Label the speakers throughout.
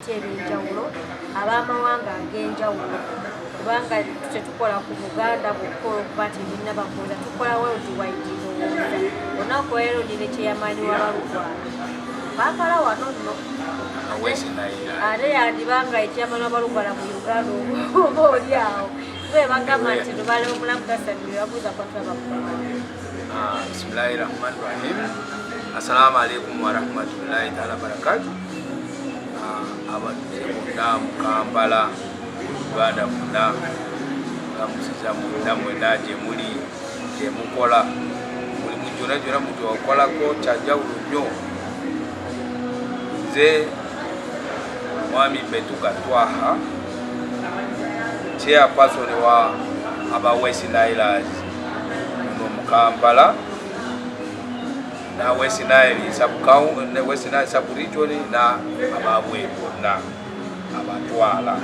Speaker 1: abantu eb'enjawulo ab'amawanga ag'enjawulo kubanga tetukola ku Buganda bukolo kuba tebinna bakoza tukola worldwide ndowooza olunaku leero nina ekyeyamanyi w'abalugwala baakala wano nno ate yandibanga ekyeyamanyi w'abalugwala mu Uganda oba oli awo tube bagamba nti tubale omulamu tasamire babuuza kwatula bakugamba.
Speaker 2: Bismillahirrahmanirrahim. Assalamu alaikum warahmatullahi taala barakatuh. Abadde munda mu Kampala Uganda munda musiza munda mwena gye muli gye mukola mulimu gyonna muntu wakolako kyajjawulo nnyo. Nze mwami Betuka Twaha chairperson wa aba West Nile mu Kampala na West Nile sub-region na ababwe bonna abatwala.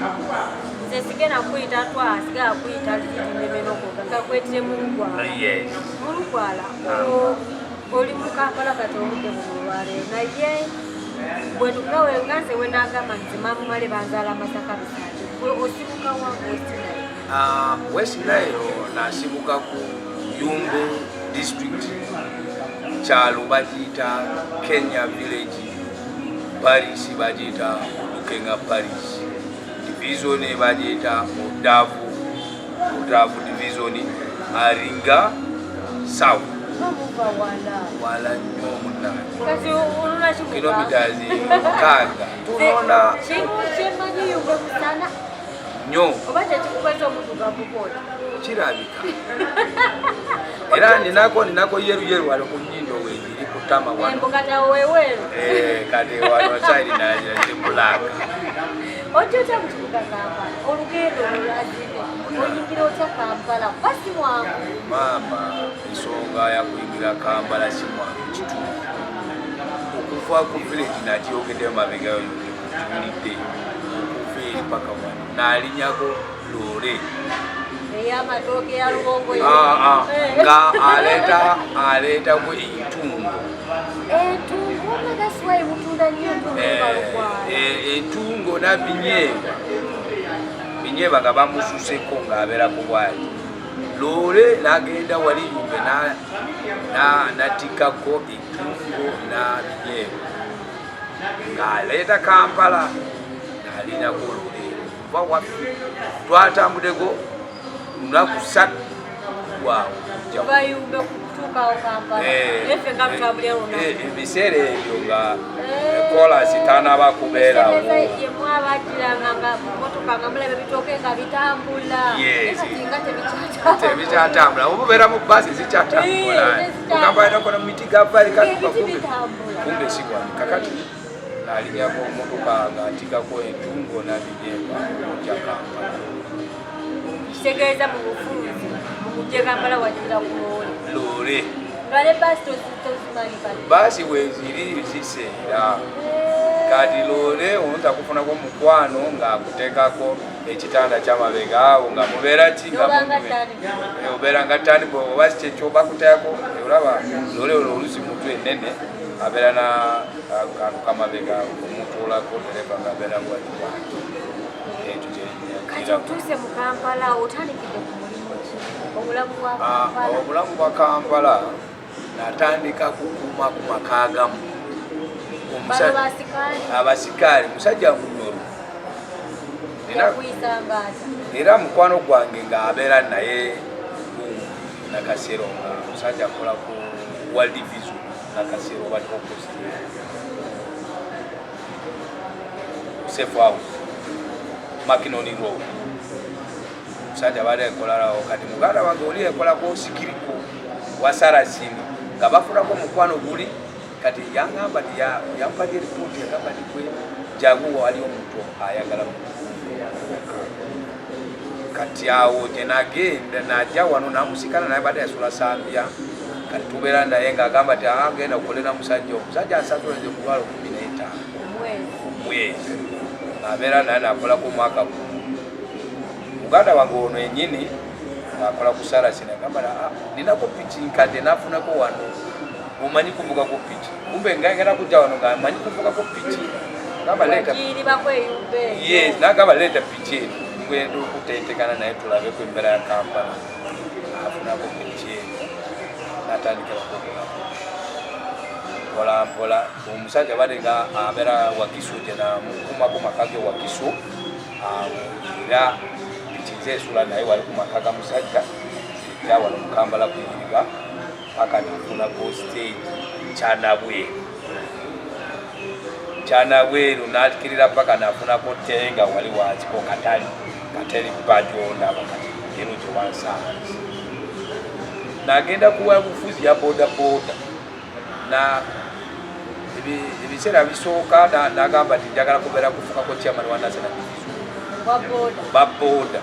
Speaker 1: Nze sigenda kuyita Twaha sigala kuyita Limenoko kakakwetire Mulugwala.
Speaker 2: Yes.
Speaker 1: Mulugwala oli mu Kampala kati oludde mu Mulwale naye bwe tugawe nga nze we nagamba nti mamumale banzaala Masaka Bisanje osibuka wa West Nile?
Speaker 2: West Nile nasibuka ku Yumbo district kyalo bagiyita Kenya village Paris bagiyita Lukenga Paris division bagiyita Odavu division Aringa South wala nnyo munna kilometers 6 tunona nnyo kirabika era ninako yeru wali ku nnyindo weeri kutama wano kati wano saidi nazimulaka
Speaker 1: otyotya kukibuga Kampala olugendo olulazime oyingira otya Kampala basi mwangu
Speaker 2: maama ensonga yakuyingira Kampala si mwangu kituufu okuva ku village nakyogedde mabega tulidde okuva eri paka wano nalinyako loole
Speaker 1: ey'amatooke ya Luwongo
Speaker 2: nga aleetamu entungo
Speaker 1: omagaswayi mutunda nnyo
Speaker 2: entungo na binyeebwa nga bamususeko ng'abeerako bwati loole n'agenda wali Yumbe natikako entungo na binyeebwa ng'aleeta Kampala n'alinako loole kuva waffe twatambudeko lunaku 3 waawo ebiseera ebyo nga kolasi tanaba kubeerawo tebikyatambula oba obeera mu basi zikyatambula ogamba inakona mumiti gavakumbe sigwani kakati nalinyako motoka nga atikako entungo nabinyeebwa okya Kampala.
Speaker 1: Kitegeeza mu bufunzi mukujja Kampala wajjira ku
Speaker 2: loole
Speaker 1: ngale basi tozimanyi kati
Speaker 2: basi weziri ziseera kati loole omuntu akufunako mukwano ng'akuteekako ekitanda ky'amabega awo nga mubeera ki obeera nga ttani oba kyekyo bakuteekako olaba loole olusi muntu ennene abeera na kantu kamabega omutuulako dereva ng'abeera bwaliwa ekyo
Speaker 1: kati otuuse mu Kampala otandikidde ku mulimu ki obulamu bwa Kampala?
Speaker 2: Obulamu bwa Kampala natandika kukuuma ku maka agamu abasikaali musajja munyoro era mukwano gwange ng'abeera naye Nakasero nga musajja akola ku World Vision Nakasero bali opposite Safe House Makinoni Road musajja bali ekolalawo kati muganda wange oli ekolako sikiriko wasarasini nga bafunako mukwano guli kati yangamba yampadde ripoti yagamba nikwe jaguwa wali omuntu ayagala kati awo gye nagenda najja wano namusikana naye badde yasula Sambia kati tubeera naye ng'agamba nti agenda okukolera omusajja asatulenze ku lwalo 15 omwezi abeera naye nakolako mwaka muganda wange ono ennyini ng'akola ku Sarasi nagamba ninako piki nkadde nafunako wano omanyi kuvugako piki kumbe ngayagala kujja wano ng'amanyi kuvugako piki agamba leta yes nagamba leta pichi ngwendo okutetekana naye tulabe ku embera ya Kampala afunako pichi natandikira kukola mpola omusajja bade nga abeera Wakiso jena mukuma ku makage Wakiso era pichize esula naye wali ku makaga musajja ya wali mu Kampala kuyiriba paka nafuna ko stage Chanabweru natikirira paka nafuna ko tenga wali wachiko katali bajonda bakati eno je wansana nagenda kuwa bufuzi ya boda na ebisera bisoka nagamba nti njagala kubeera kufuka ko chairman wa national baboda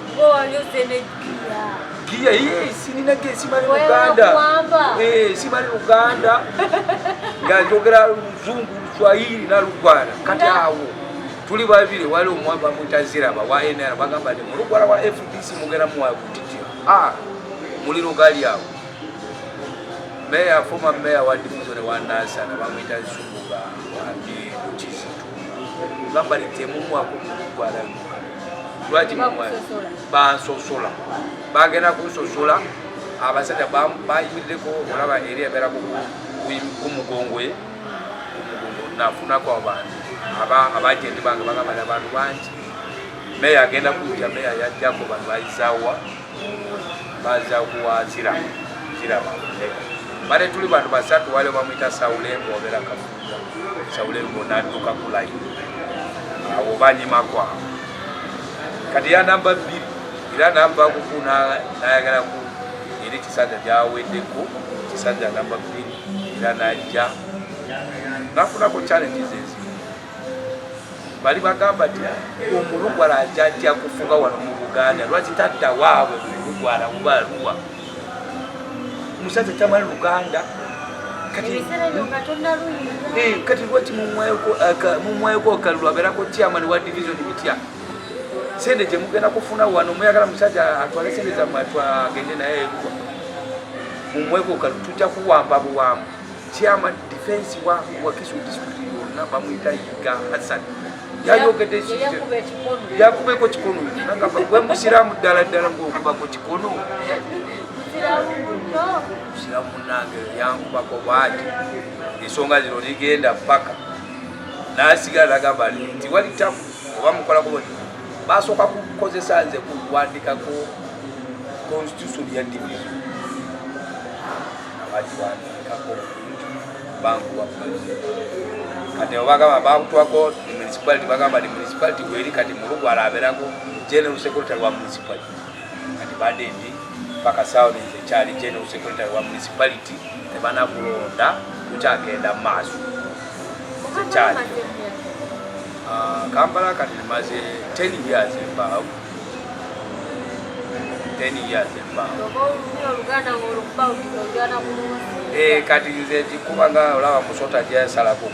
Speaker 2: Gia sinina gesi mali Uganda simali Uganda ngajogera Luzungu Swahili na Luganda kati awo tuli babiri wali omwamba mutaziraba wa NR bagamba ni mulugwala wa FDC mugera mu akutitira muliro gali awo former mayor wa division wa NASA na bamwita Zunguga andi Chizitu gamba litemu mwako mulugwala lwaki bansosola bagenda kusosola abasajja bayimireko olaba eri ebeera kumugongwe nafunako abantu abajendi bange bagamba abantu bangi meya agenda kujja meya yajjako bantu baza kuwazira bale tuli bantu basatu wale bamwita Saulembo obeera Kafuza Saulembo nadduka kulayi abo banyimako kati ya namba 2 ila namba kukuna nayagala ku eri kisanja jaweddeko kisanja namba 2 ila najja nafuna ko challenges ezi bali bagamba ti omulugwala ajja kufuga wano mu Buganda lwaki tatta waabwe omulugwala ubaluwa musajja tamali Luganda kati lwaki mumweko kalulwa berako chairman wa division bitya sende je mugenda kufuna wano muyagala musajja atwale sende za matwa agende naye mumweko kalutuja kuwamba buwamba chairman defense wa Wakiso district na bamwita Yiga Hassan yayogede yakube ko chikono nanga bwe musiramu dala ngokuba ko chikono musiramu nange yangu bako baati isonga zino ligenda paka nasigala gamba nti wali tamu oba mukola ko basoka kukozesa nze kuwandika ko constitution ya division abajwandika ko bangu wa kati obagamba bakutwako municipality bagamba ni municipality gweri kati mulugwala aberako general secretary wa municipality kati badendi paka sawo nze chali general secretary wa municipality tebana kulonda kuchagenda maso chali Kampala kati maze 10 years above 10 years above kati nze kubanga olaba musota je sala ko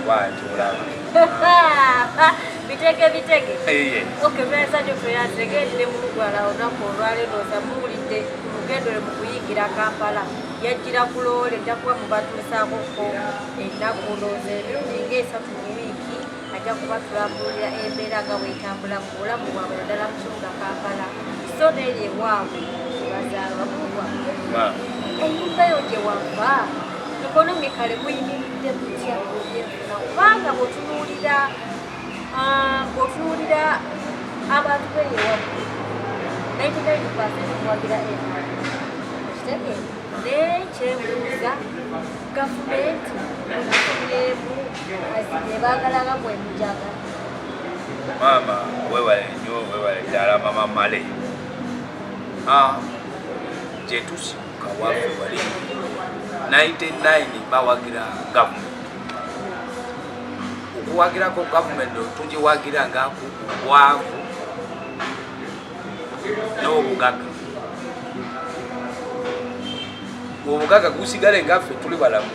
Speaker 2: bwanti olaba
Speaker 1: bitege okay besa jo ya segende mu Lugwala onako olwale no samulide mugendole mu kuyigira Kampala yajira kulole njakuwa mu batulisako ko ennaku loze ebirundi ng'esatu mu wiiki ajja kuba tulambulira embeera nga bwetambula mu bulamu bwabwe naddala mu kibuga Kampala so nerye waabwe bazaalwa kuwa enyumba yo gye wava ekonomikale kuyimiridde kutya kubanga bw'otunuulira abantu beyewamu 99% kuwagira kitege naye kyebuuza gavumenti munafubyemu azine baagalaga bwemujaga
Speaker 2: mama wewale nnyo wewale ddala mama male gyetusibuka waffe wali 99 bawagira gavumenti okuwagirako gavumenti tugiwagira nga bwavu n'obugaga obugaga gusigale ngaffe tuli balamu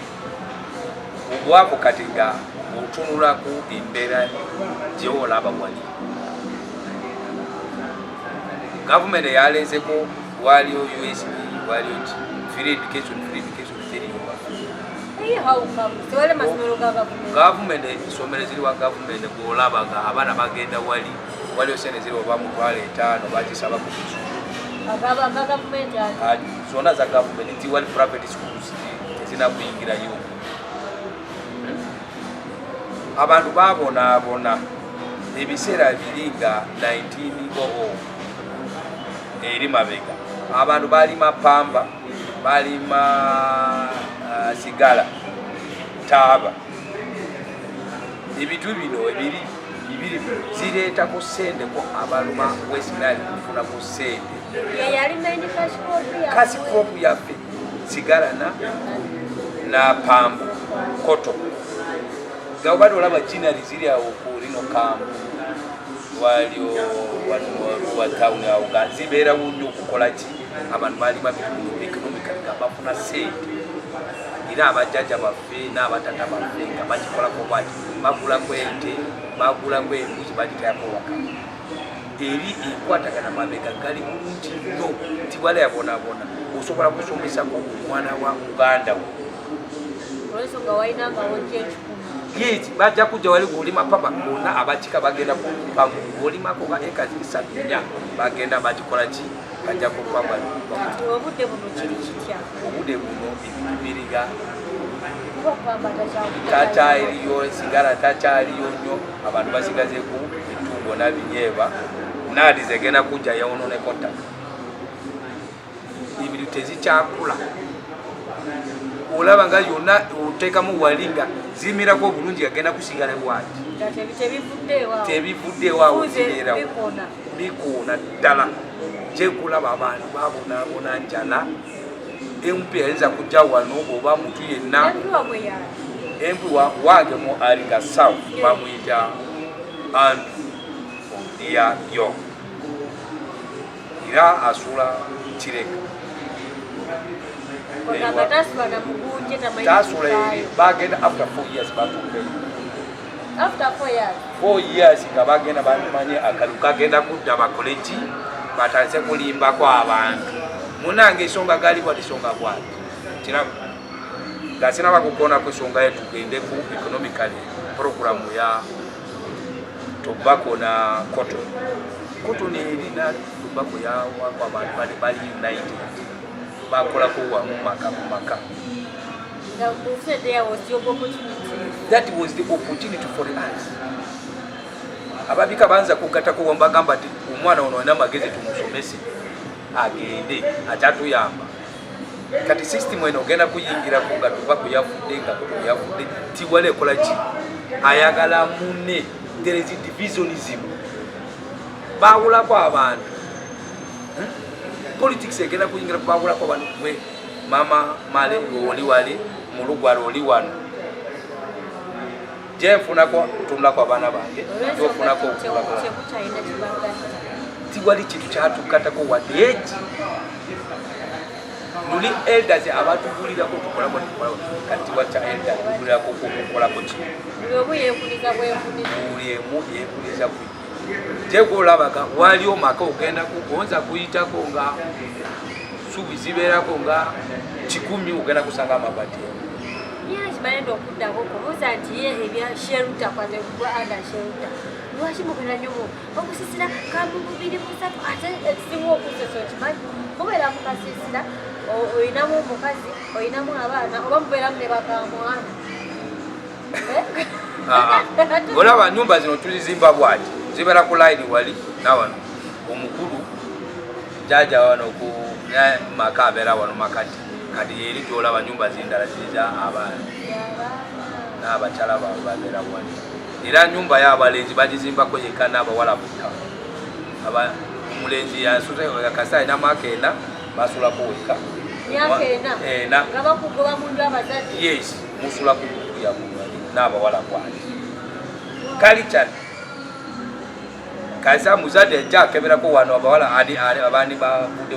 Speaker 2: obwavu kati nga otunulaku embeera gyolaba wali gavumenti yalezeko waliyo USD waliyo free education
Speaker 1: how come? So wale masomero ga government.
Speaker 2: Government isomero ziri wa government golabaga abana bagenda wali osene ziri oba mu 5 bakisaba ku kisu.
Speaker 1: Agaba government ya.
Speaker 2: Zona za government ti wali private schools zina kuyingira yo. Abantu babona ebiseera biringa 1900 eri mabega. Abantu balima pamba, balima sigala, taba. Ebitu bino ebiri zireeta ku sente ko abaluma West Nile kufuna ku sente.
Speaker 1: Yali main
Speaker 2: cash crop ya sigala na pamba, koto. Gawabado olaba jinali ziri awo ku lino kambu. Walio wa town ya Uganda wudu kukola ki abantu bali babitundu economically bafuna sente era abajaja baffe n'abatata baffe nga bakikola ko bati bagula kwente bagula kwembuzi bagitayako waka eri ekwatagana mabega gali bulungi nnyo nti wala yabona osobola kusomesa ko mwana wa Uganda
Speaker 1: olwensonga ngawayinanga wonje
Speaker 2: yes bajja kujja wali kulima papa bona abachika bagenda ku pambu kulima ko ba eka zisabinya bagenda bagikola ki bajja ku pamba
Speaker 1: obudde buno kiri kitya
Speaker 2: obude buno ebiriga
Speaker 1: kuba pamba
Speaker 2: tata iliyo sigara tata iliyo nyo abantu basigaze ku etungo na binyeba nadi zegena kujja yaonone konta ibiri tezikyakula olaba nga yonna otekamu walinga zimira ko bulungi agenda kusigala bwati tebivudde waawo zimira bikona ddala je kulaba abantu babona njala empi yaweza kujja wano oba mutu yenna empi wange mu Aringa South bamuyita ya yo ira asula Kireka bagenda after 4 years
Speaker 1: after
Speaker 2: 4 years nga bagenda bamanye akaluka agenda kudda bakoleki batanze kulimba kwa abantu munange isonga gali bwa isonga bwati kirabu gasina bakukona ku isonga yetu gende ku economically program ya tobacco na cotton ni na tobacco ya kwa abantu bali united bakola ko wa maka. That was the opportunity for us. Ababika banza kukata ko mbagamba ati umwana ono na magezi tumusomese agende atatuyamba kati system eno genda kuyingira ko gatuba kuyafudenga kuyafude ti wale kola ki ayagala munne there is divisionism bawula kwa abantu politics egenda kuyingira bawula kwa abantu we mama male oli wale mulugwalo oli wano je funa ko tumla kwa bana bange jo funa ko tiwali kitu kyatukata ko wadeji nuli elders abantu bulira ko tukola ko kati wacha elders bulira ko kola ko ki
Speaker 1: lwe yekuliza
Speaker 2: yekuliza ku je ko labaga wali o maka ogenda kugonza kuyita ko nga subizibera ko nga 10 ogenda kusanga amabati
Speaker 1: yes baendo okudda ko kubuza nti ye ebya shelter kwa kwa ada shelter lwashi mukena nyobo okusisira kambu bubiri busatu ate ekisinga okuseso kimanyi mubera mukasisira oyinamu mukazi oyinamu abaana oba mubera mune bakamwana olaba
Speaker 2: nyumba zino tulizimba bwati zibera ku line wali nawano omukulu jaja wano ku makabera wano makati kadi eri tolaba nyumba zindala ziza abaana n'abakyala babera wali era nyumba y'abalenzi bagizimba ko yekana abawala buta aba umulenzi yasuze yakasai na makenda basula ko weka
Speaker 1: yakena ngaba kugoba mundu abazazi
Speaker 2: yes musula ko ya mundu n'abawala kwali kalichana kaisa muzade ja kebera ko wano abawala ali abandi ba